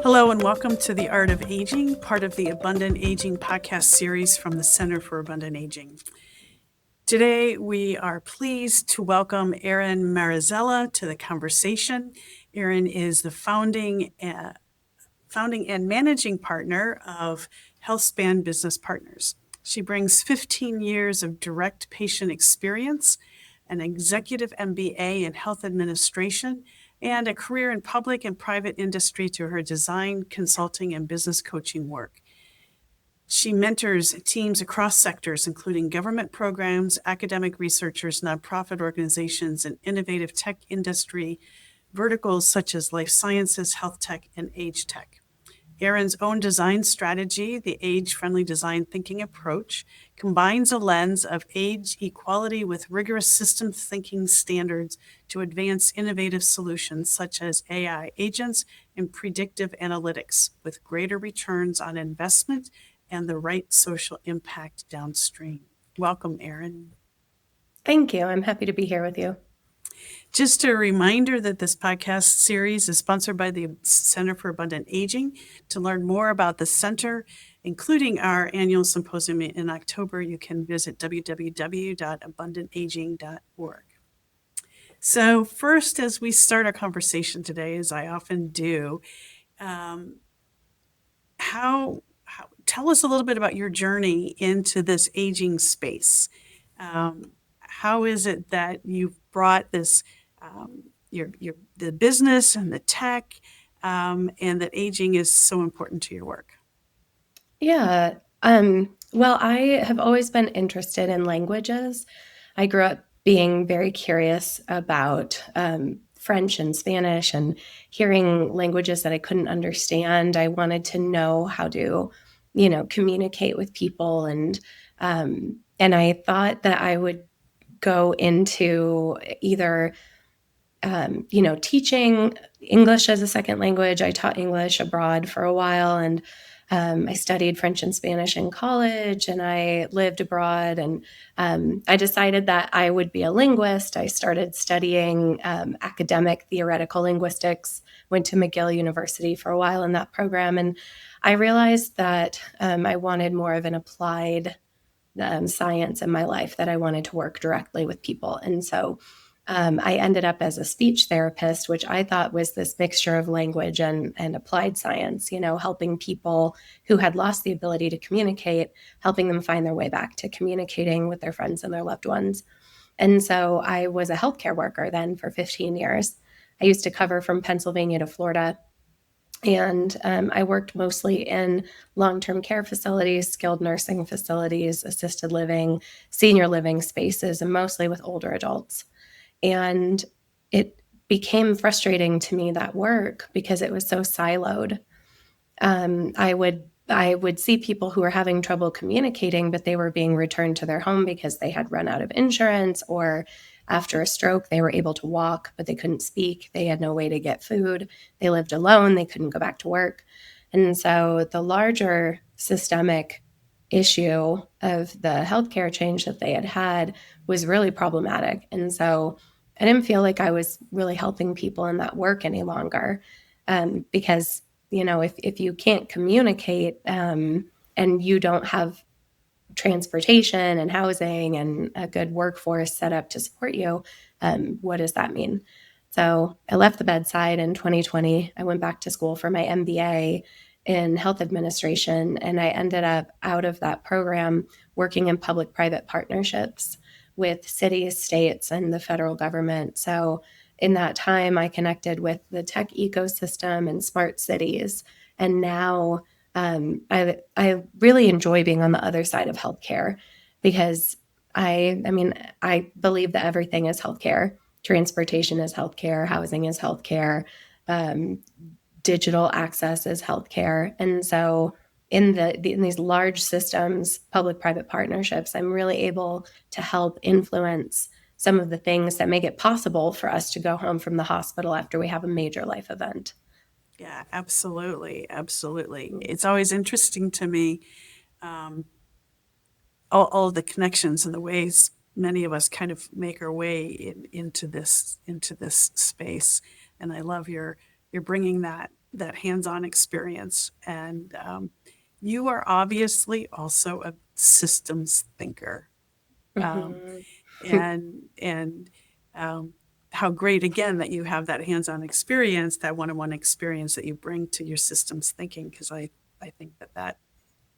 Hello and welcome to The Art of Aging, part of the Abundant Aging podcast series from the Center for Abundant Aging. Today, we are pleased to welcome Erin Maruzzella to the conversation. Erin is the founding and managing partner of Healthspan Business Partners. She brings 15 years of direct patient experience, an executive MBA in health administration, and a career in public and private industry to her design, consulting, and business coaching work. She mentors teams across sectors, including government programs, academic researchers, nonprofit organizations, and innovative tech industry verticals such as life sciences, health tech, and age tech. Erin's own design strategy, the age-friendly design thinking approach, combines a lens of age equality with rigorous system thinking standards to advance innovative solutions such as AI agents and predictive analytics with greater returns on investment and the right social impact downstream. Welcome, Erin. Thank you. I'm happy to be here with you. Just a reminder that this podcast series is sponsored by the Center for Abundant Aging. To learn more about the center, including our annual symposium in October, you can visit www.abundantaging.org. So first, as we start our conversation today, as I often do, tell us a little bit about your journey into this aging space. How is it that you've brought this the business and the tech, and that aging is so important to your work? Yeah. Well, I have always been interested in languages. I grew up being very curious about French and Spanish and hearing languages that I couldn't understand. I wanted to know how to, communicate with people, and I thought that I would go into either teaching English as a second language. I taught English abroad for a while, and I studied French and Spanish in college, and I lived abroad, and I decided that I would be a linguist. I started studying academic theoretical linguistics, went to McGill University for a while in that program, and I realized that I wanted more of an applied science in my life, that I wanted to work directly with people. And so I ended up as a speech therapist, which I thought was this mixture of language and applied science, helping people who had lost the ability to communicate, helping them find their way back to communicating with their friends and their loved ones. And so I was a healthcare worker then for 15 years. I used to cover from Pennsylvania to Florida. And I worked mostly in long-term care facilities, skilled nursing facilities, assisted living, senior living spaces, and mostly with older adults. And it became frustrating to me, that work, because it was so siloed. I would see people who were having trouble communicating, but they were being returned to their home because they had run out of insurance, or after a stroke, they were able to walk, but they couldn't speak. They had no way to get food. They lived alone. They couldn't go back to work. And so the larger systemic issue of the healthcare change that they had was really problematic. And so I didn't feel like I was really helping people in that work any longer, because, if you can't communicate and you don't have transportation and housing and a good workforce set up to support you, what does that mean? So I left the bedside in 2020. I went back to school for my MBA in health administration, and I ended up out of that program working in public-private partnerships with cities, states, and the federal government. So in that time, I connected with the tech ecosystem and smart cities. And now I really enjoy being on the other side of healthcare, because I believe that everything is healthcare. Transportation is healthcare. Housing is healthcare. Digital access is healthcare. And so in these large systems, public-private partnerships, I'm really able to help influence some of the things that make it possible for us to go home from the hospital after we have a major life event. Yeah, absolutely. Absolutely. It's always interesting to me, all the connections and the ways many of us kind of make our way into this space. And I love you're bringing that that hands-on experience, and you are obviously also a systems thinker. Mhm. And how great again that you have that hands-on experience, that one-on-one experience that you bring to your systems thinking, because I think that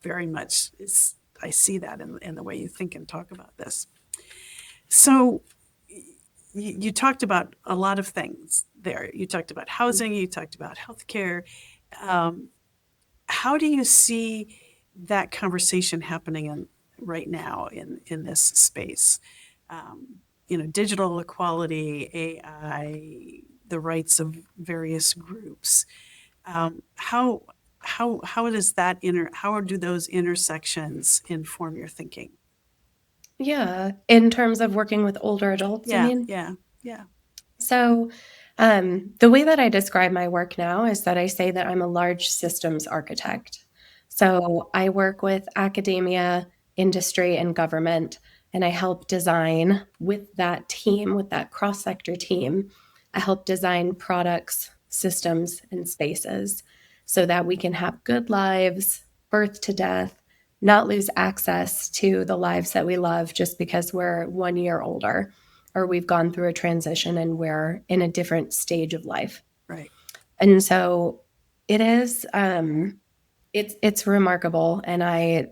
very much is, I see that in the way you think and talk about this. So you talked about a lot of things there. You talked about housing, you talked about healthcare. Um, how do you see that conversation happening right now in this space? Digital equality, AI, the rights of various groups. How does that how do those intersections inform your thinking? Yeah, in terms of working with older adults, you Yeah, mean? yeah, yeah. So, the way that I describe my work now is that I say that I'm a large systems architect. So, I work with academia, industry, and government, and I help design with that team, with that cross sector team. I help design products, systems, and spaces so that we can have good lives, birth to death, not lose access to the lives that we love just because we're 1 year older or we've gone through a transition and we're in a different stage of life. Right. And so it is it's remarkable, and I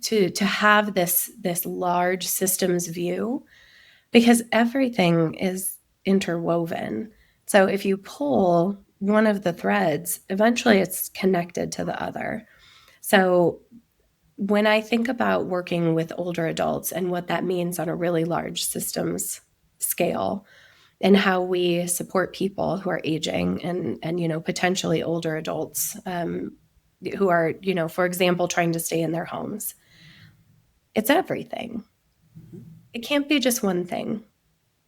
to have this large systems view, because everything is interwoven. So if you pull one of the threads, eventually it's connected to the other. So when I think about working with older adults and what that means on a really large systems scale, and how we support people who are aging and potentially older adults who are, for example, trying to stay in their homes, it's everything. It can't be just one thing.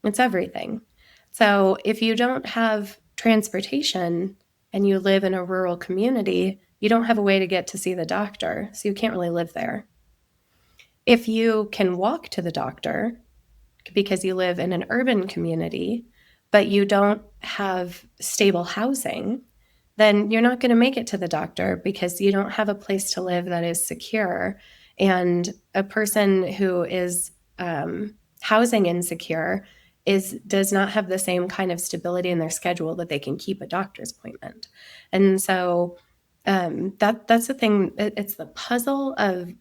It's everything. So if you don't have transportation and you live in a rural community, you don't have a way to get to see the doctor, so you can't really live there. If you can walk to the doctor because you live in an urban community, but you don't have stable housing, then you're not going to make it to the doctor because you don't have a place to live that is secure. And a person who is housing insecure does not have the same kind of stability in their schedule that they can keep a doctor's appointment. And so that's the thing. It's the puzzle of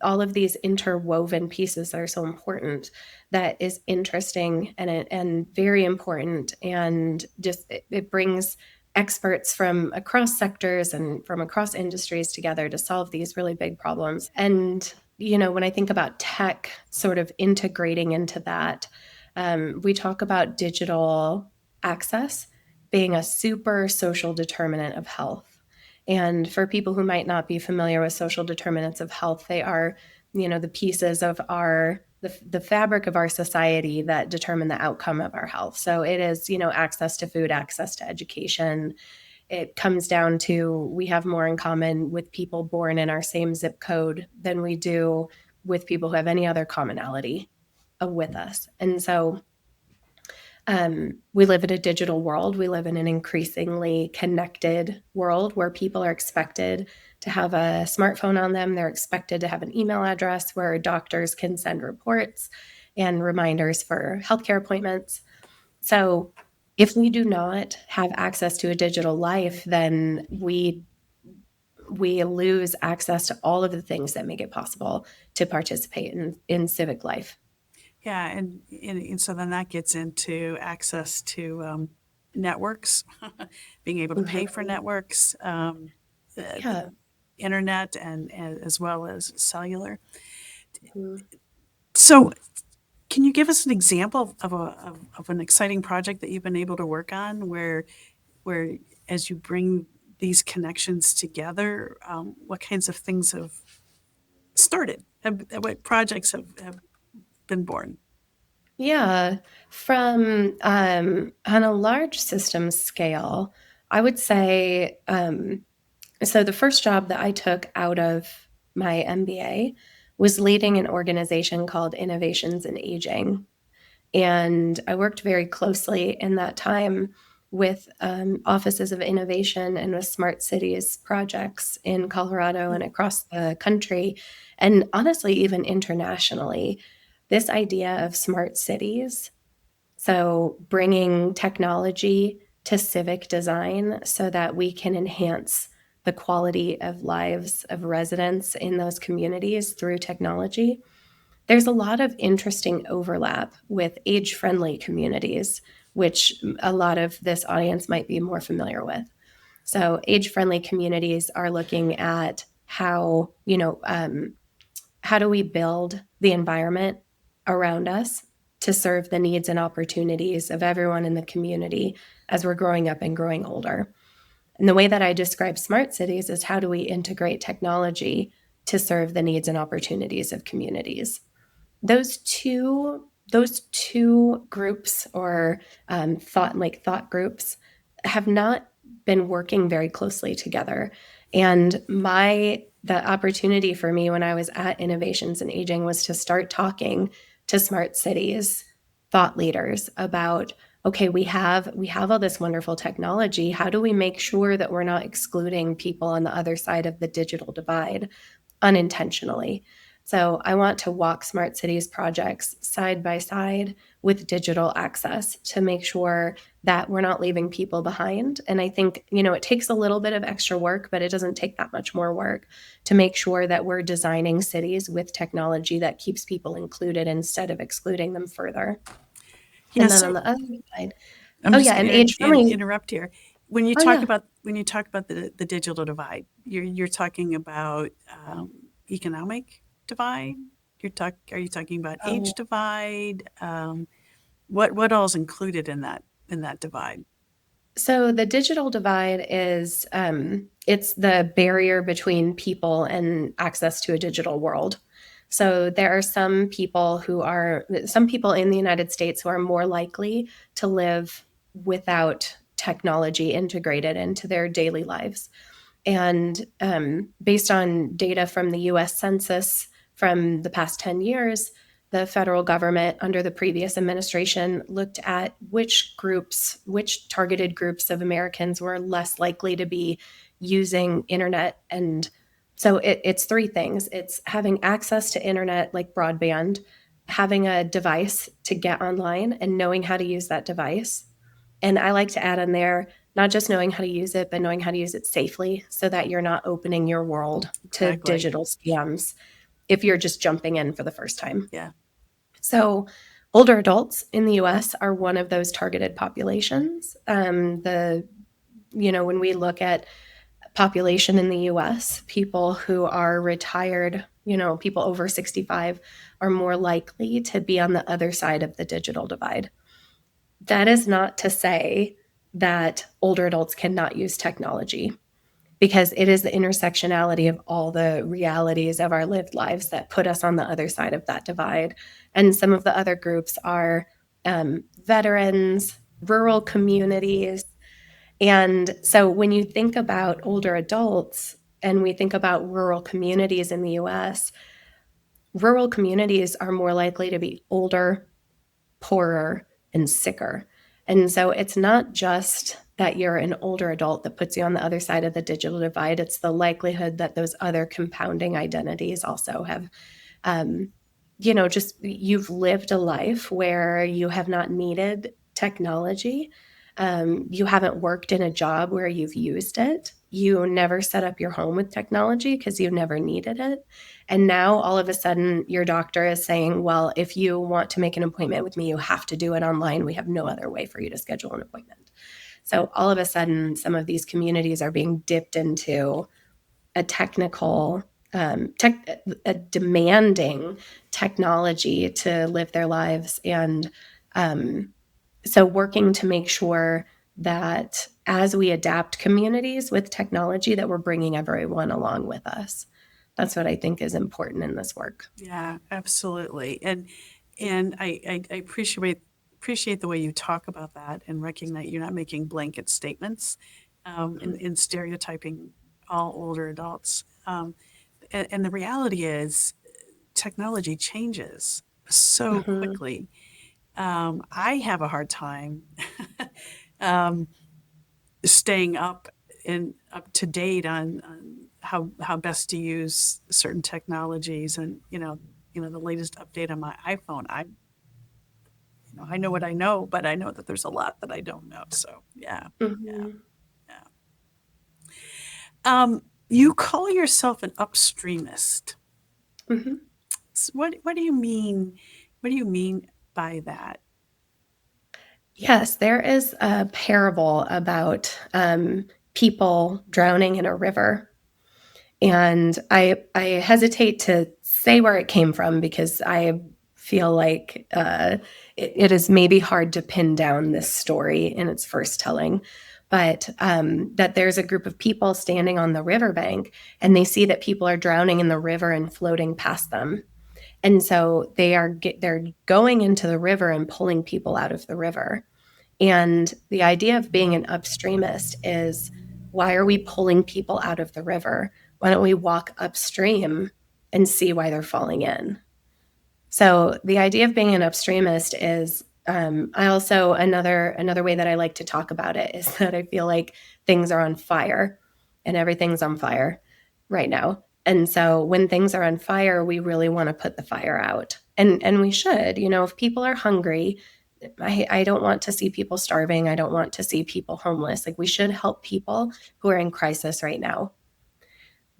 all of these interwoven pieces that are so important, that is interesting and very important, and just it brings experts from across sectors and from across industries together to solve these really big problems. And when I think about tech sort of integrating into that, we talk about digital access being a super social determinant of health. And for people who might not be familiar with social determinants of health, they are, the pieces of the fabric of our society that determine the outcome of our health. So it is, access to food, access to education. It comes down to, we have more in common with people born in our same zip code than we do with people who have any other commonality with us. And so we live in a digital world. We live in an increasingly connected world where people are expected to have a smartphone on them. They're expected to have an email address where doctors can send reports and reminders for healthcare appointments. So if we do not have access to a digital life, then we lose access to all of the things that make it possible to participate in civic life. Yeah, and so then that gets into access to networks, being able to pay for Mhm. networks, Yeah. internet, and as well as cellular. Mhm. So, can you give us an example of an exciting project that you've been able to work on, where as you bring these connections together, what kinds of things have started? What projects have been born? Yeah, from on a large system scale, I would say so. The first job that I took out of my MBA was leading an organization called Innovations in Aging. And I worked very closely in that time with offices of innovation and with smart cities projects in Colorado and across the country, and honestly, even internationally. This idea of smart cities, so bringing technology to civic design so that we can enhance the quality of lives of residents in those communities through technology. There's a lot of interesting overlap with age-friendly communities, which a lot of this audience might be more familiar with. So age-friendly communities are looking at how, how do we build the environment around us to serve the needs and opportunities of everyone in the community as we're growing up and growing older. And the way that I describe smart cities is how do we integrate technology to serve the needs and opportunities of communities. Those two groups or thought groups have not been working very closely together. And the opportunity for me when I was at Innovations in Aging was to start talking to smart cities thought leaders about, okay, we have all this wonderful technology. How do we make sure that we're not excluding people on the other side of the digital divide unintentionally? So I want to walk smart cities projects side by side with digital access to make sure that we're not leaving people behind. And I think, it takes a little bit of extra work, but it doesn't take that much more work to make sure that we're designing cities with technology that keeps people included instead of excluding them further. Yeah, And then so on the other side, I'm oh just yeah, going and to age friendly. interrupt here. When you Oh talk yeah. about the digital divide, you're talking about economic divide. Are you talking about age Oh, divide? What all is included in that divide? so the digital divide is it's the barrier between people and access to a digital world. So there are some people in the United States who are more likely to live without technology integrated into their daily lives. And based on data from the US Census from the past 10 years, the federal government under the previous administration looked at which targeted groups of Americans were less likely to be using internet. And so it's three things: it's having access to internet, like broadband, having a device to get online, and knowing how to use that device. And I like to add in there not just knowing how to use it, but knowing how to use it safely so that you're not opening your world to Exactly. digital scams if you're just jumping in for the first time. Yeah. So, older adults in the US are one of those targeted populations. When we look at population in the US, people who are retired, people over 65 are more likely to be on the other side of the digital divide. That is not to say that older adults cannot use technology, because it is the intersectionality of all the realities of our lived lives that put us on the other side of that divide. And some of the other groups are veterans, rural communities. And so when you think about older adults and we think about rural communities in the US, rural communities are more likely to be older, poorer, and sicker. And so it's not just that you're an older adult that puts you on the other side of the digital divide. It's the likelihood that those other compounding identities also have, just you've lived a life where you have not needed technology. You haven't worked in a job where you've used it. You never set up your home with technology because you never needed it. And now all of a sudden, your doctor is saying, well, if you want to make an appointment with me, you have to do it online. We have no other way for you to schedule an appointment. So all of a sudden, some of these communities are being dipped into a technical, a demanding technology to live their lives. And so working to make sure that as we adapt communities with technology, that we're bringing everyone along with us. That's what I think is important in this work. Yeah, absolutely. And I appreciate the way you talk about that and recognize you're not making blanket statements in stereotyping all older adults. And the reality is technology changes so Mhm. quickly. I have a hard time staying up to date on how best to use certain technologies, and the latest update on my iPhone. I know what I know, but I know that there's a lot that I don't know. So yeah, yeah, Mhm. yeah. You call yourself an upstreamist. Mhm. So what do you mean? What do you mean by that? Yes, there is a parable about people drowning in a river. And I hesitate to say where it came from because I feel like it is maybe hard to pin down this story in its first telling. But that there's a group of people standing on the riverbank and they see that people are drowning in the river and floating past them. And so they're going into the river and pulling people out of the river. And the idea of being an upstreamist is, why are we pulling people out of the river? Why don't we walk upstream and see why they're falling in? So the idea of being an upstreamist is, I also, another way that I like to talk about it is that I feel like things are on fire and everything's on fire right now. And so when things are on fire, we really want to put the fire out. And we should, if people are hungry, I don't want to see people starving. I don't want to see people homeless. Like, we should help people who are in crisis right now.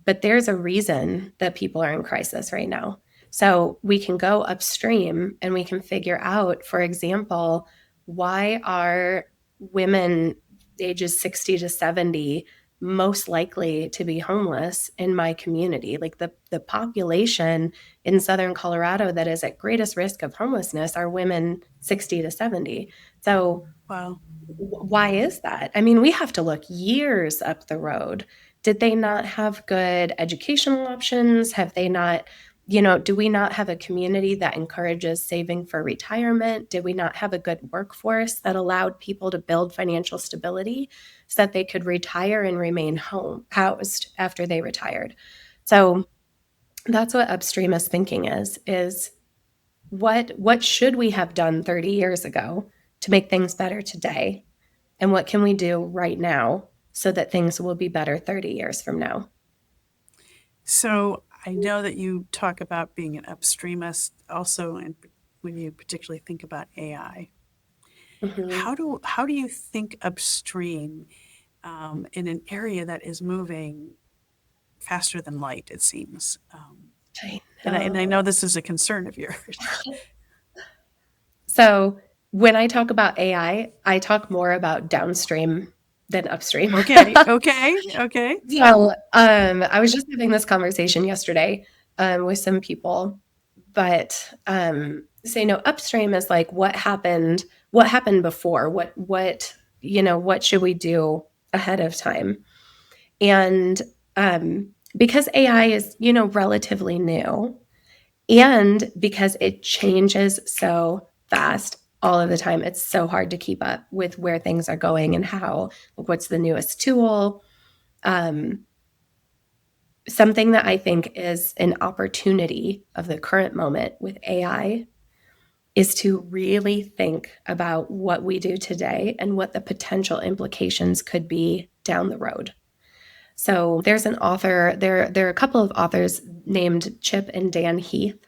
But there's a reason that people are in crisis right now. So we can go upstream and we can figure out, for example, why are women ages 60 to 70 most likely to be homeless in my community? Like, the population in Southern Colorado that is at greatest risk of homelessness are women 60 to 70. So Wow. why is that? I mean, we have to look years up the road. Did they not have good educational options? Have they not, do we not have a community that encourages saving for retirement? Did we not have a good workforce that allowed people to build financial stability so that they could retire and remain housed after they retired? So that's what upstreamist thinking is what should we have done 30 years ago to make things better today? And what can we do right now so that things will be better 30 years from now? So I know that you talk about being an upstreamist also, and when you particularly think about AI. Mhm. How do you think upstream in an area that is moving faster than light? It seems, I and I know. know this is a concern of yours. So when I talk about AI, I talk more about downstream than upstream. Okay, okay, okay. So I was just having this conversation yesterday with some people, but say no, upstream is like what happened before, what should we do ahead of time? And because AI is, relatively new, and because it changes so fast all of the time, it's so hard to keep up with where things are going and how, like, what's the newest tool. Um, Something that I think is an opportunity of the current moment with AI is to really think about what we do today and what the potential implications could be down the road. So there's an author, there are a couple of authors named Chip and Dan Heath,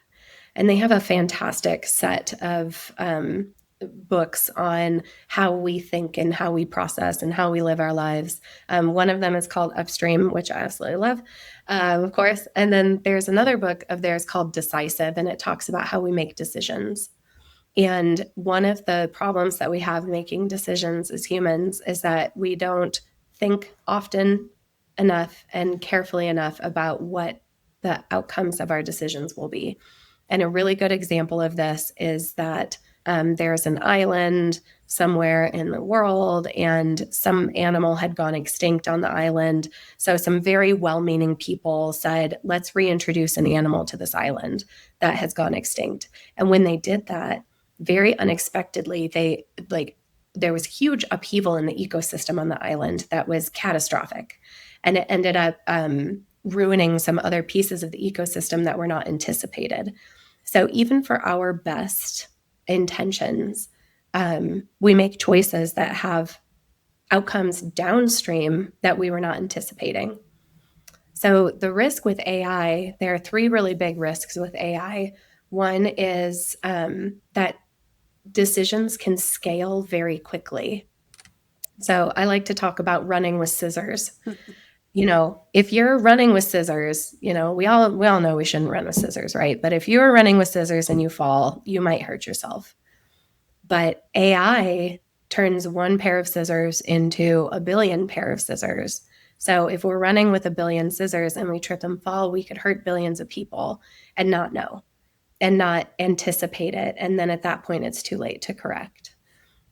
and they have a fantastic set of books on how we think and how we process and how we live our lives. One of them is called Upstream, which I absolutely love, of course. And then there's another book of theirs called Decisive, and it talks about how we make decisions. And one of the problems that we have making decisions as humans is that we don't think often enough and carefully enough about what the outcomes of our decisions will be. And a really good example of this is that there's an island somewhere in the world, and some animal had gone extinct on the island. So some very well-meaning people said, let's reintroduce an animal to this island that has gone extinct. And when they did that, very unexpectedly, there was huge upheaval in the ecosystem on the island that was catastrophic. And it ended up ruining some other pieces of the ecosystem that were not anticipated. So even for our best intentions, we make choices that have outcomes downstream that we were not anticipating. So the risk with AI, there are three really big risks with AI. One is that decisions can scale very quickly. So I like to talk about running with scissors. If you're running with scissors, we all know we shouldn't run with scissors, right? But if you're running with scissors and you fall, you might hurt yourself. But AI turns one pair of scissors into a billion pair of scissors. So if we're running with a billion scissors and we trip and fall, we could hurt billions of people and not know and not anticipate it. And then at that point, it's too late to correct.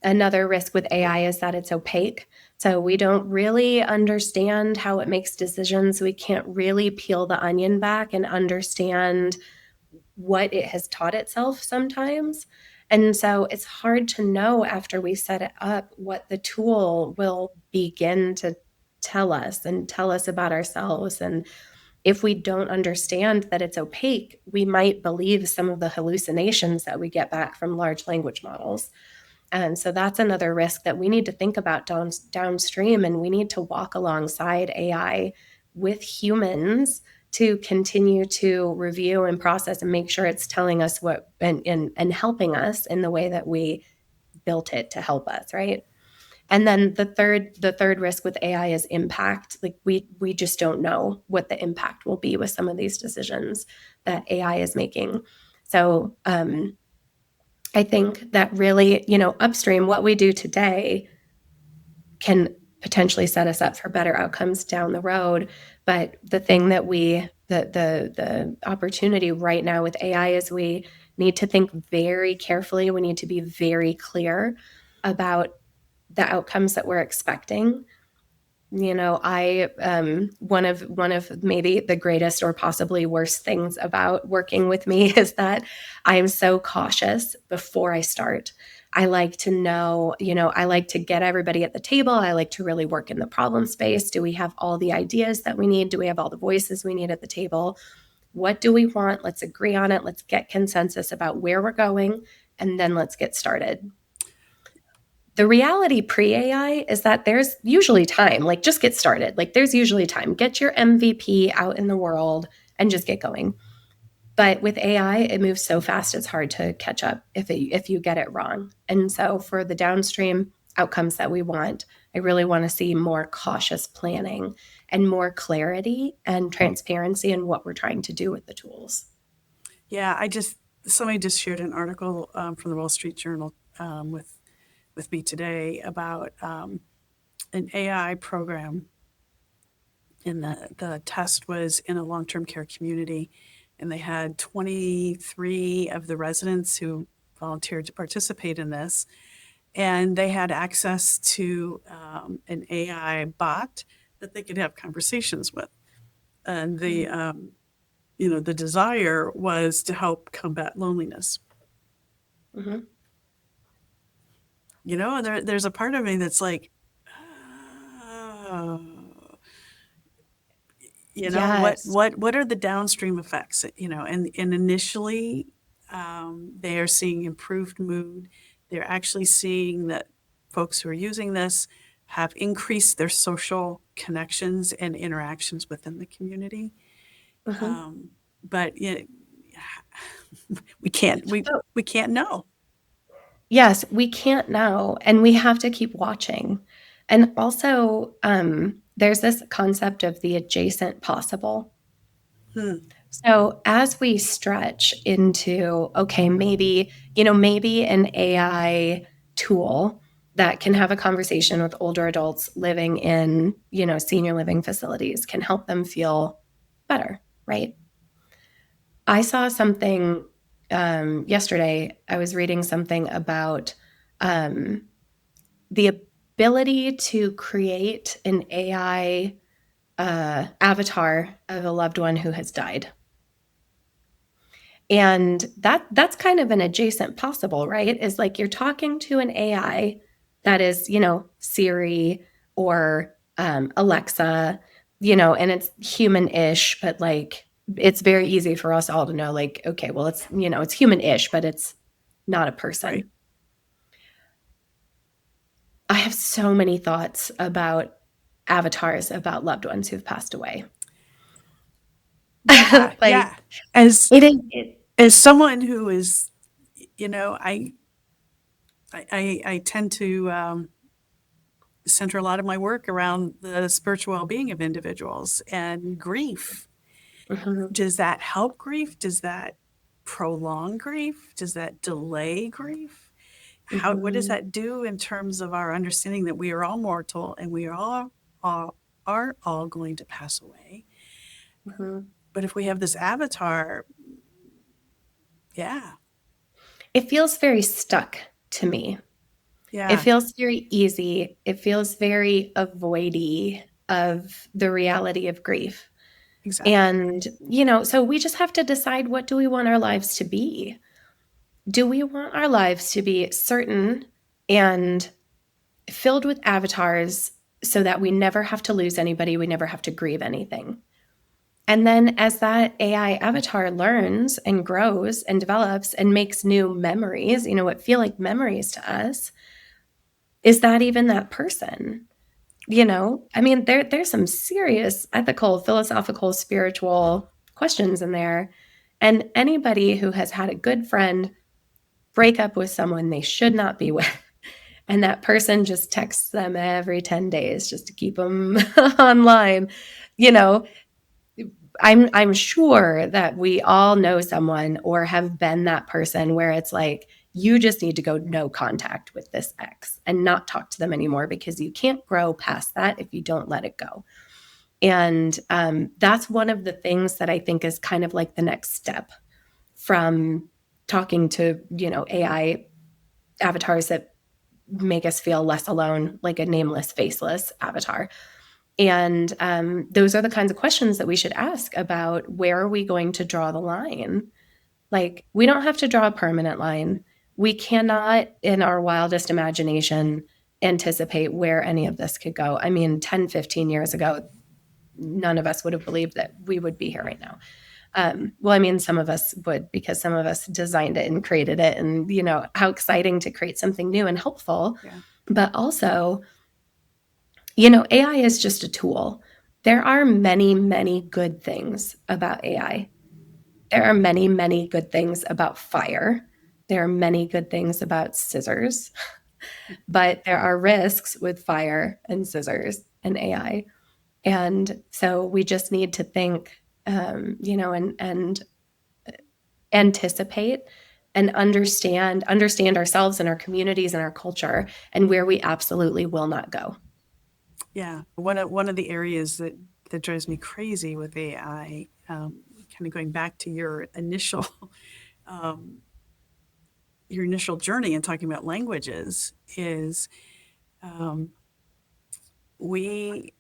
Another risk with AI is that it's opaque. So we don't really understand how it makes decisions. We can't really peel the onion back and understand what it has taught itself sometimes. And so it's hard to know after we set it up what the tool will begin to tell us and tell us about ourselves. And if we don't understand that it's opaque, we might believe some of the hallucinations that we get back from large language models. And so that's another risk that we need to think about downstream, and we need to walk alongside AI with humans to continue to review and process and make sure it's telling us what and helping us in the way that we built it to help us, right? And then the third risk with AI is impact. Like we just don't know what the impact will be with some of these decisions that AI is making. So I think that really, upstream, what we do today can potentially set us up for better outcomes down the road. But the thing that the opportunity right now with AI is we need to think very carefully. We need to be very clear about the outcomes that we're expecting. I one of maybe the greatest or possibly worst things about working with me is that I'm so cautious before I start. I like to know, I like to get everybody at the table. I like to really work in the problem space. Do we have all the ideas that we need? Do we have all the voices we need at the table? What do we want? Let's agree on it. Let's get consensus about where we're going, and then let's get started. The reality pre-AI is that there's usually time, like just get started. Like there's usually time. Get your MVP out in the world and just get going. But with AI, it moves so fast, it's hard to catch up if you get it wrong. And so for the downstream outcomes that we want, I really want to see more cautious planning and more clarity and transparency in what we're trying to do with the tools. Yeah, somebody just shared an article from the Wall Street Journal with me today about an AI program, and the test was in a long-term care community, and they had 23 of the residents who volunteered to participate in this, and they had access to an AI bot that they could have conversations with, and the desire was to help combat loneliness. Mm-hmm. There's a part of me that's like, oh, Yes. what are the downstream effects? And initially, they are seeing improved mood. They're actually seeing that folks who are using this have increased their social connections and interactions within the community. Mm-hmm. But we can't know. Yes, we can't know, and we have to keep watching. And also, there's this concept of the adjacent possible. So as we stretch into, okay, maybe an AI tool that can have a conversation with older adults living in, senior living facilities can help them feel better, right? I saw something yesterday. I was reading something about the ability to create an AI avatar of a loved one who has died. And that's kind of an adjacent possible, right? Is like you're talking to an AI that is, Siri or Alexa, and it's human-ish, but like it's very easy for us all to know, like, okay, well, it's human-ish, but it's not a person. Right. I have so many thoughts about avatars about loved ones who've passed away. Yeah, Like yeah. As it is it, as someone who is, I tend to center a lot of my work around the spiritual well-being of individuals and grief. mhm, Does that help grief? Does that prolong grief? Does that delay grief? What does mhm, that do in terms of our understanding that we are all mortal and we all are all going to pass away? mhm. But if we have this avatar, yeah, It feels very stuck to me. It yeah, feels very easy. It feels very avoidy of the reality of grief. exactly. And, so we just have to decide, what do we want our lives to be? Do we want our lives to be certain and filled with avatars so that we never have to lose anybody, we never have to grieve anything? And then as that AI avatar learns and grows and develops and makes new memories, what feel like memories to us, is that even that person? I mean, there's some serious ethical, philosophical, spiritual questions in there. And anybody who has had a good friend break up with someone they should not be with, and that person just texts them every 10 days just to keep them online, you know, I'm sure that we all know someone or have been that person where it's like, you just need to go no contact with this ex and not talk to them anymore, because you can't grow past that if you don't let it go. And that's one of the things that I think is kind of like the next step from talking to, AI avatars that make us feel less alone, like a nameless, faceless avatar. And those are the kinds of questions that we should ask about, where are we going to draw the line? Like, we don't have to draw a permanent line. We cannot, in our wildest imagination, anticipate where any of this could go. I mean, 10, 15 years ago, none of us would have believed that we would be here right now. Well, I mean, some of us would, because some of us designed it and created it. And, how exciting to create something new and helpful. Yeah, But also, AI is just a tool. There are many, many good things about AI. There are many, many good things about fire. There are many good things about scissors, but there are risks with fire and scissors and AI. And so we just need to think, and anticipate and understand ourselves and our communities and our culture, and where we absolutely will not go. yeah. One of the areas that drives me crazy with AI, kind of going back to um, your initial journey and talking about languages, is um, we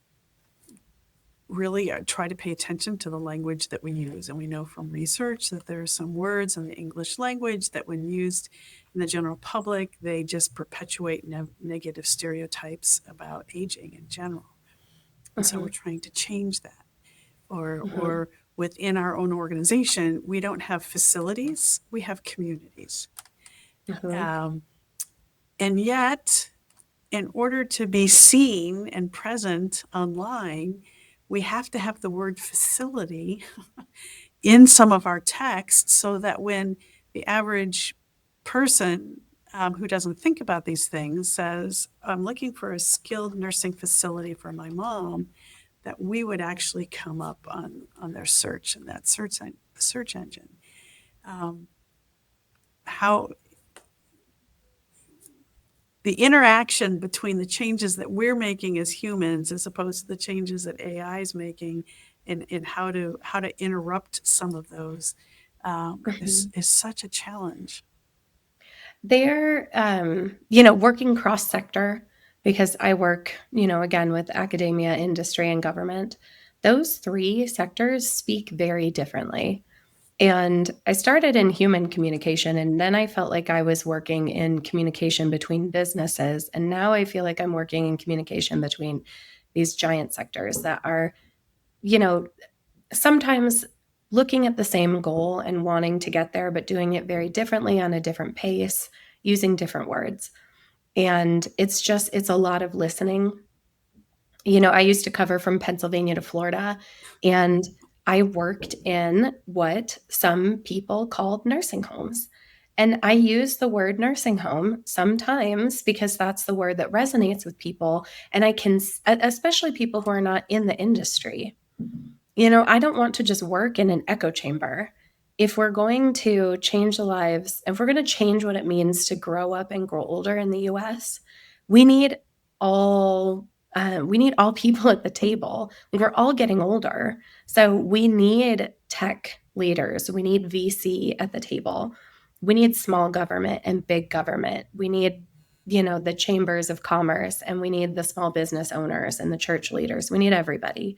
really try to pay attention to the language that we use. And we know from research that there are some words in the English language that, when used in the general public, they just perpetuate negative stereotypes about aging in general. And so we're Mhm, trying to change that. Or, mhm, or within our own organization, we don't have facilities, we have communities. mhm, Um, and yet, in order to be seen and present online, we have to have the word facility in some of our text, so that when the average person who doesn't think about these things says, I'm looking for a skilled nursing facility for my mom, that we would actually come up on their search in that search engine. Um, how the interaction between the changes that we're making as humans as opposed to the changes that AI is making, and how to interrupt some of those, mhm. is such a challenge. They're, working cross sector, because I work, again, with academia, industry, and government. Those three sectors speak very differently. And I started in human communication, and then I felt like I was working in communication between businesses. And now I feel like I'm working in communication between these giant sectors that are, you know, sometimes looking at the same goal and wanting to get there, but doing it very differently on a different pace, using different words. And it's a lot of listening. I used to cover from Pennsylvania to Florida, and I worked in what some people called nursing homes. And I use the word nursing home sometimes because that's the word that resonates with people. And especially people who are not in the industry. I don't want to just work in an echo chamber. If we're going to change the lives, if we're going to change what it means to grow up and grow older in the US, we need all people at the table. We're all getting older. So we need tech leaders. We need VC at the table. We need small government and big government. We need, the chambers of commerce, and we need the small business owners and the church leaders. We need everybody.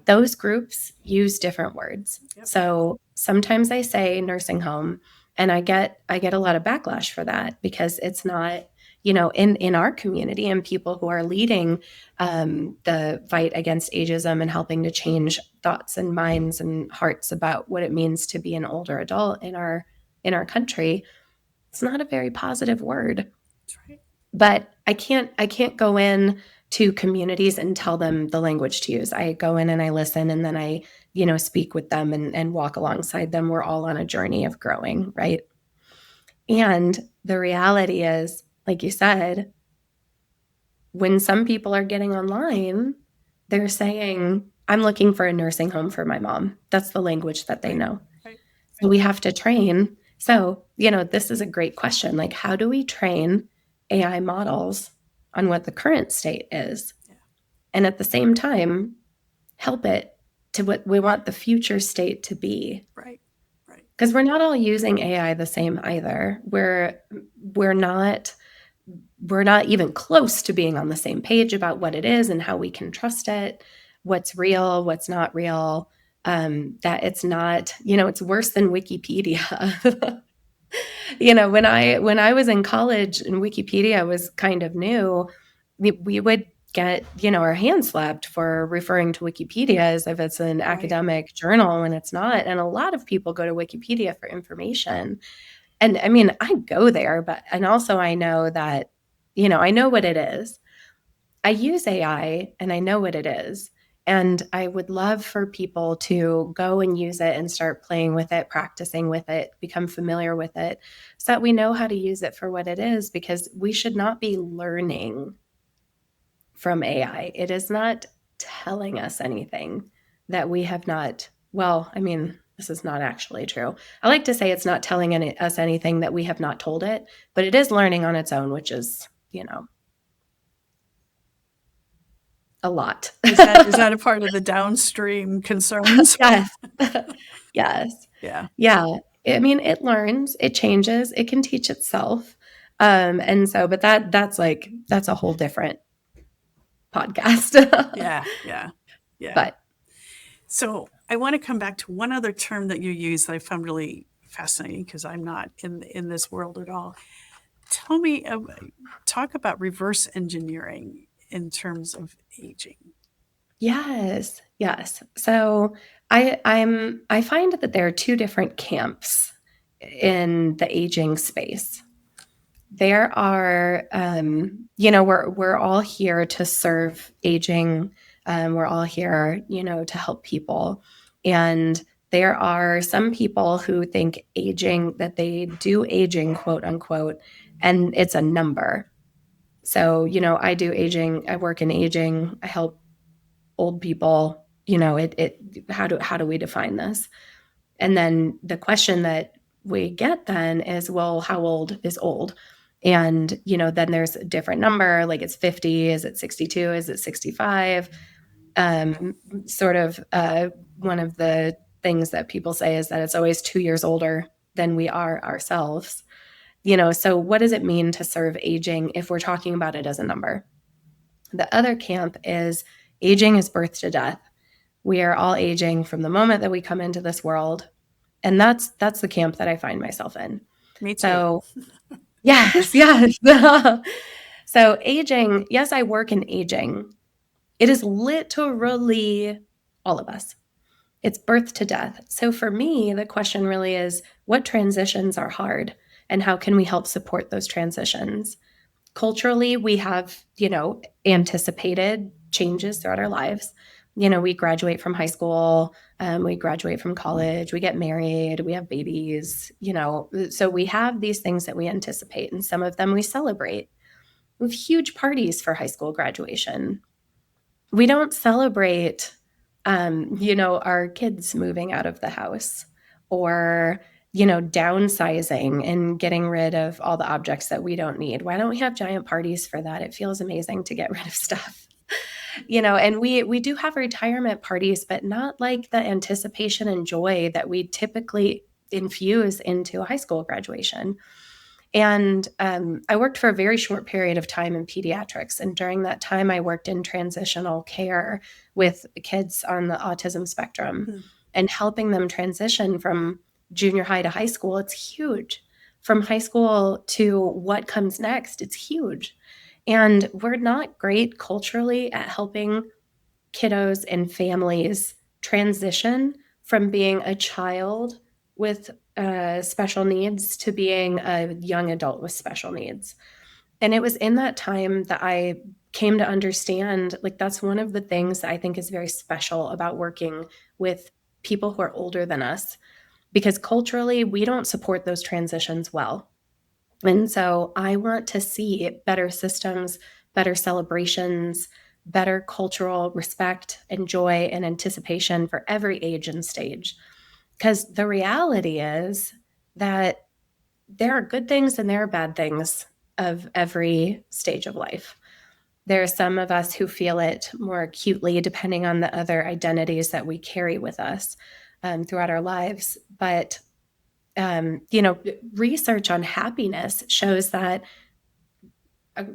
Those groups use different words. Yep. So sometimes I say nursing home, and I get a lot of backlash for that because it's not, in our community and people who are leading the fight against ageism and helping to change thoughts and minds and hearts about what it means to be an older adult in our country. It's not a very positive word. That's right. But I can't go in to communities and tell them the language to use. I go in and I listen, and then I, speak with them and walk alongside them. We're all on a journey of growing, right? And the reality is, like you said, when some people are getting online, they're saying, I'm looking for a nursing home for my mom. That's the language that they know. Right. So we have to train. So, this is a great question. Like, how do we train AI models on what the current state is? Yeah. And at the same time, help it to what we want the future state to be. Right. Right. Because we're not all using AI the same either. We're not even close to being on the same page about what it is and how we can trust it, what's real, what's not real, that it's not, it's worse than Wikipedia. When I was in college and Wikipedia was kind of new, we would get, our hands slapped for referring to Wikipedia as if it's an academic journal when it's not. And a lot of people go to Wikipedia for information. And I mean, I go there, and also I know that, I know what it is. I use AI and I know what it is. And I would love for people to go and use it and start playing with it, practicing with it, become familiar with it, so that we know how to use it for what it is, because we should not be learning from AI. It is not telling us anything that we have not, this is not actually true. I like to say it's not telling us anything that we have not told it, but it is learning on its own, which is, a lot. Is that a part of the downstream concerns? Yes. Yes. Yeah. Yeah. I mean, it learns, it changes, it can teach itself. And so, but that's a whole different podcast. Yeah. But so I want to come back to one other term that you use that I found really fascinating, because I'm not in this world at all. Tell me, talk about reverse engineering in terms of aging. Yes. So I find that there are two different camps in the aging space. There are, we're all here to serve aging. We're all here, to help people. And there are some people who think that they do aging, quote unquote, and it's a number. So, I do aging, I work in aging, I help old people, how do we define this? And then the question that we get then is, well, how old is old? And, then there's a different number, like it's 50, is it 62, is it 65? Sort of one of the things that people say is that it's always 2 years older than we are ourselves. So what does it mean to serve aging if we're talking about it as a number? The other camp is aging is birth to death. We are all aging from the moment that we come into this world. And that's the camp that I find myself in. Me too. So, yes. So aging, yes, I work in aging. It is literally all of us. It's birth to death. So for me, the question really is, what transitions are hard and how can we help support those transitions? culturally, we have, anticipated changes throughout our lives. We graduate from high school, we graduate from college, we get married, we have babies, so we have these things that we anticipate, and some of them we celebrate. We have huge parties for high school graduation. We don't celebrate, our kids moving out of the house or, downsizing and getting rid of all the objects that we don't need. Why don't we have giant parties for that? It feels amazing to get rid of stuff. And we do have retirement parties, but not like the anticipation and joy that we typically infuse into high school graduation. And I worked for a very short period of time in pediatrics. And during that time, I worked in transitional care with kids on the autism spectrum and helping them transition from junior high to high school. It's huge. From high school to what comes next, it's huge. And we're not great culturally at helping kiddos and families transition from being a child with special needs to being a young adult with special needs. And it was in that time that I came to understand, like, that's one of the things that I think is very special about working with people who are older than us, because culturally we don't support those transitions well. And so I want to see better systems, better celebrations, better cultural respect and joy and anticipation for every age and stage. Because the reality is that there are good things and there are bad things of every stage of life. There are some of us who feel it more acutely depending on the other identities that we carry with us throughout our lives. But research on happiness shows that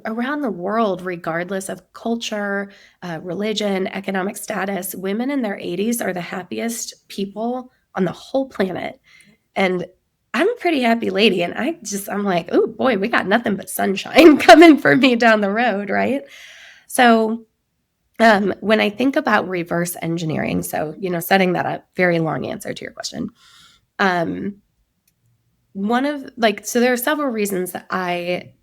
around the world, regardless of culture, religion, economic status, women in their 80s are the happiest people on the whole planet. And I'm a pretty happy lady. And I'm like, oh boy, we got nothing but sunshine coming for me down the road, right? So when I think about reverse engineering, so, setting that up, very long answer to your question. So there are several reasons that I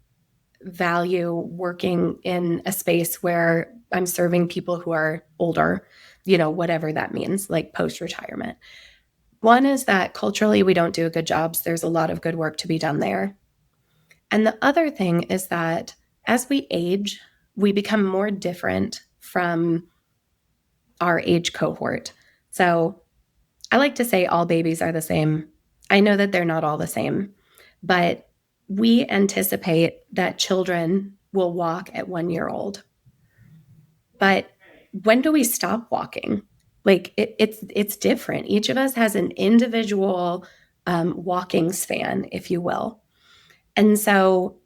value working in a space where I'm serving people who are older, whatever that means, like post-retirement. One is that culturally we don't do a good job. So there's a lot of good work to be done there. And the other thing is that as we age, we become more different from our age cohort. So I like to say all babies are the same. I know that they're not all the same, but we anticipate that children will walk at 1 year old. But when do we stop walking? Like it's different. Each of us has an individual walking span, if you will. And so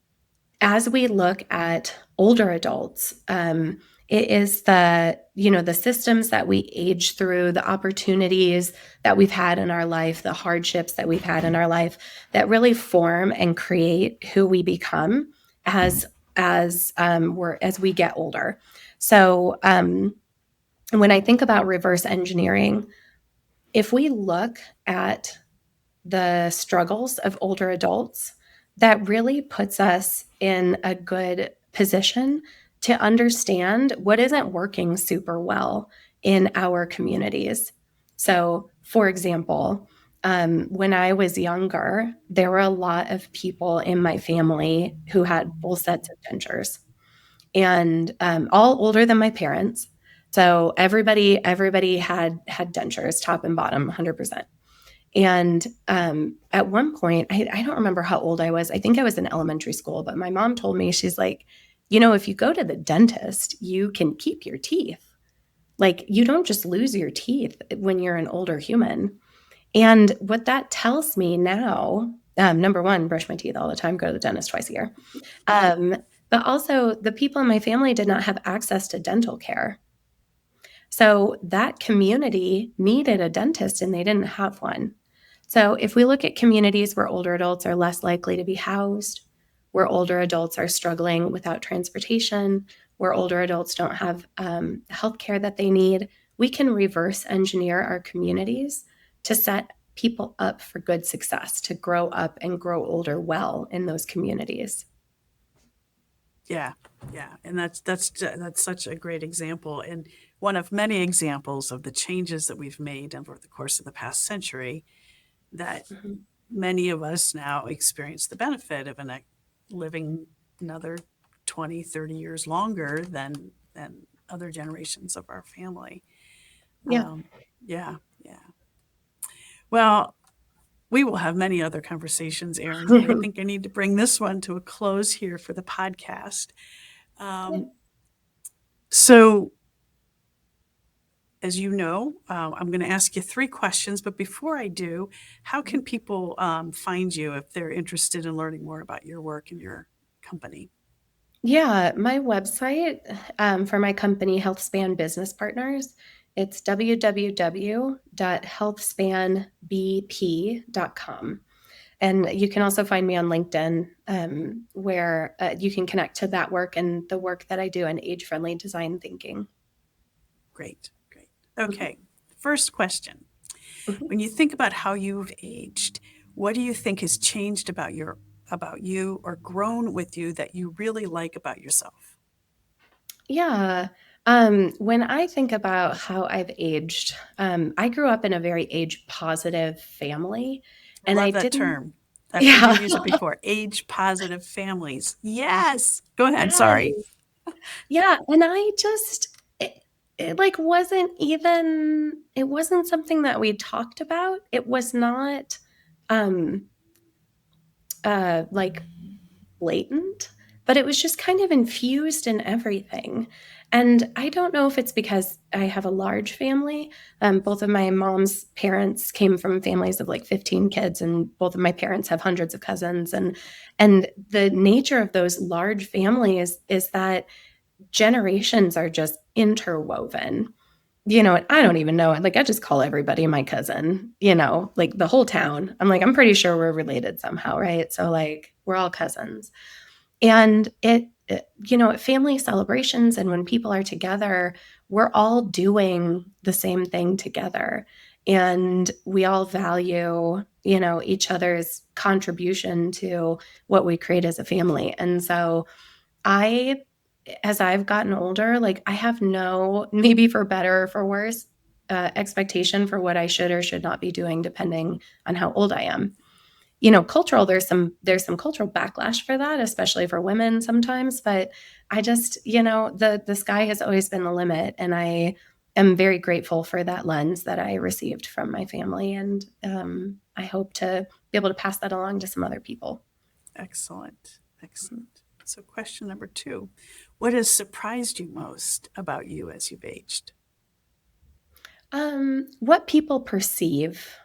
as we look at older adults, it is the systems that we age through, the opportunities that we've had in our life, the hardships that we've had in our life that really form and create who we become as we get older. So when I think about reverse engineering, if we look at the struggles of older adults, that really puts us in a good position to understand what isn't working super well in our communities. So, for example, when I was younger, there were a lot of people in my family who had full sets of dentures, and all older than my parents. So everybody had dentures, top and bottom, 100%. And at one point, I don't remember how old I was. I think I was in elementary school, but my mom told me, she's like, if you go to the dentist, you can keep your teeth. Like, you don't just lose your teeth when you're an older human. And what that tells me now, number one, brush my teeth all the time, go to the dentist twice a year. But also the people in my family did not have access to dental care. So that community needed a dentist and they didn't have one. So if we look at communities where older adults are less likely to be housed, where older adults are struggling without transportation, where older adults don't have health care that they need, we can reverse engineer our communities to set people up for good success, to grow up and grow older well in those communities. Yeah, yeah, and that's such a great example, and one of many examples of the changes that we've made over the course of the past century that Mhm. many of us now experience the benefit of living another 20, 30 years longer than other generations of our family. Yeah. Yeah, yeah. Well, we will have many other conversations, Erin, but I think I need to bring this one to a close here for the podcast. Yeah. So, as you know, I'm going to ask you 3 questions, but before I do, how can people find you if they're interested in learning more about your work and your company? Yeah, my website for my company, Healthspan Business Partners, it's www.healthspanbp.com. And you can also find me on LinkedIn, where you can connect to that work and the work that I do in age friendly design thinking. Great, great. Mhm, Okay, first question. mhm. When you think about how you've aged, what do you think has changed about you or grown with you that you really like about yourself? Yeah. When I think about how I've aged, I grew up in a very age positive family, I and I love that didn't, term. I've heard you yeah. use it before. Age positive families. Yes. Go ahead. Yes. Sorry. Yeah, and I just it like it wasn't something that we talked about. It was not um like blatant, but it was just kind of infused in everything. And I don't know if it's because I have a large family. Both of my mom's parents came from families of like 15 kids, and both of my parents have hundreds of cousins. And the nature of those large families is that generations are just interwoven. And I don't even know it. Like, I just call everybody my cousin, like the whole town. I'm like, I'm pretty sure we're related somehow, right? So, like, we're all cousins. And at family celebrations and when people are together, we're all doing the same thing together. And we all value, each other's contribution to what we create as a family. And so, I as I've gotten older, like, I have no, maybe for better or for worse, expectation for what I should or should not be doing depending on how old I am. Cultural there's some cultural backlash for that, especially for women sometimes, but I just, the sky has always been the limit, and I am very grateful for that lens that I received from my family, and I hope to be able to pass that along to some other people. Excellent. Excellent. So, question number 2. What has surprised you most about you as you've aged? What people perceive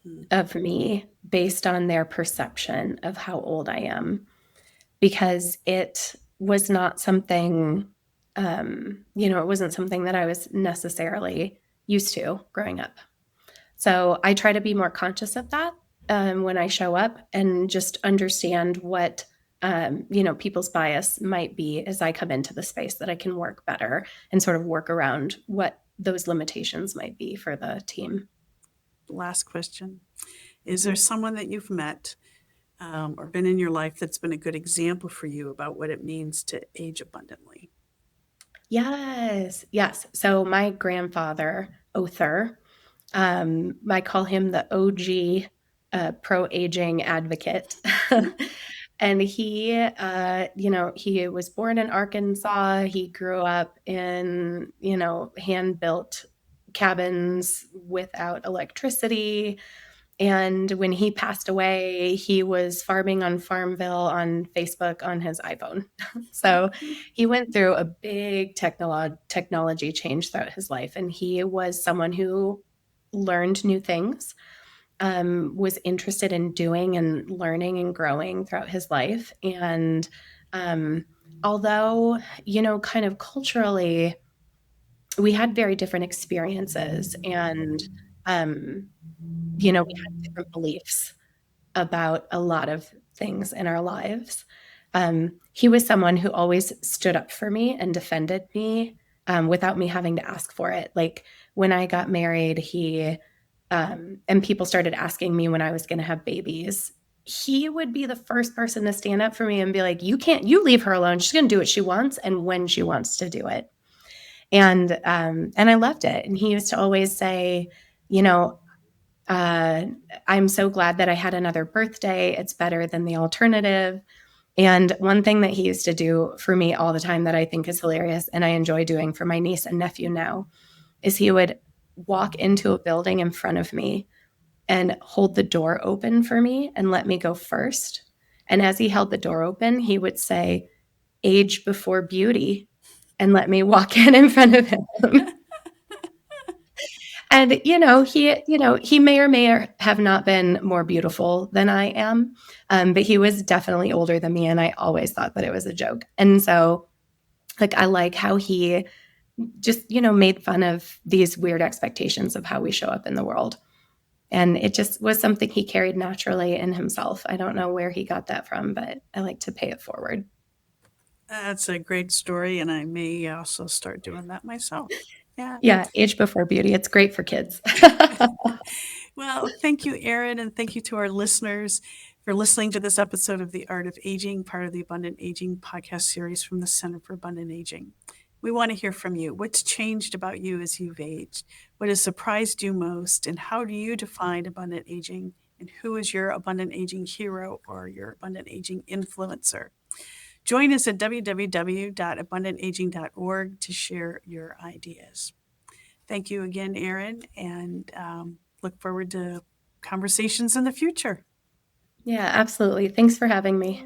Hmm. of me based on their perception of how old I am, because it was not something, it wasn't something that I was necessarily used to growing up. So I try to be more conscious of that when I show up and just understand what, people's bias might be as I come into the space, that I can work better and sort of work around what those limitations might be for the team. Last question. Is there someone that you've met or been in your life that's been a good example for you about what it means to age abundantly? Yes, yes. So my grandfather, Other, I call him the OG pro-aging advocate. And he was born in Arkansas. He grew up in, hand-built cabins without electricity. And when he passed away, he was farming on Farmville on Facebook on his iPhone. So he went through a big technology change throughout his life. And he was someone who learned new things, was interested in doing and learning and growing throughout his life. And um, although, kind of culturally, we had very different experiences, and um, we had different beliefs about a lot of things in our lives. He was someone who always stood up for me and defended me, without me having to ask for it. Like, when I got married, and people started asking me when I was going to have babies. he would be the first person to stand up for me and be like, you leave her alone. She's going to do what she wants and when she wants to do it. And I loved it. And he used to always say, you know, I'm so glad that I had another birthday. It's better than the alternative. And one thing that he used to do for me all the time that I think is hilarious and I enjoy doing for my niece and nephew now is he would walk into a building in front of me and hold the door open for me and let me go first. And as he held the door open, he would say, "Age before beauty," and let me walk in front of him. And he may or may have not been more beautiful than I am, but he was definitely older than me, and I always thought that it was a joke. And so, like, I like how he just made fun of these weird expectations of how we show up in the world. And it just was something he carried naturally in himself. I don't know where he got that from, but I like to pay it forward. That's a great story, and I may also start doing that myself. Yeah. Yeah, age before beauty. It's great for kids. Well, thank you, Erin, and thank you to our listeners for listening to this episode of The Art of Aging, part of the Abundant Aging podcast series from the Center for Abundant Aging. We want to hear from you. What's changed about you as you've aged? What has surprised you most? And how do you define abundant aging? And who is your abundant aging hero or your abundant aging influencer? Join us at www.abundantaging.org to share your ideas. Thank you again, Erin, and look forward to conversations in the future. Yeah, absolutely. Thanks for having me.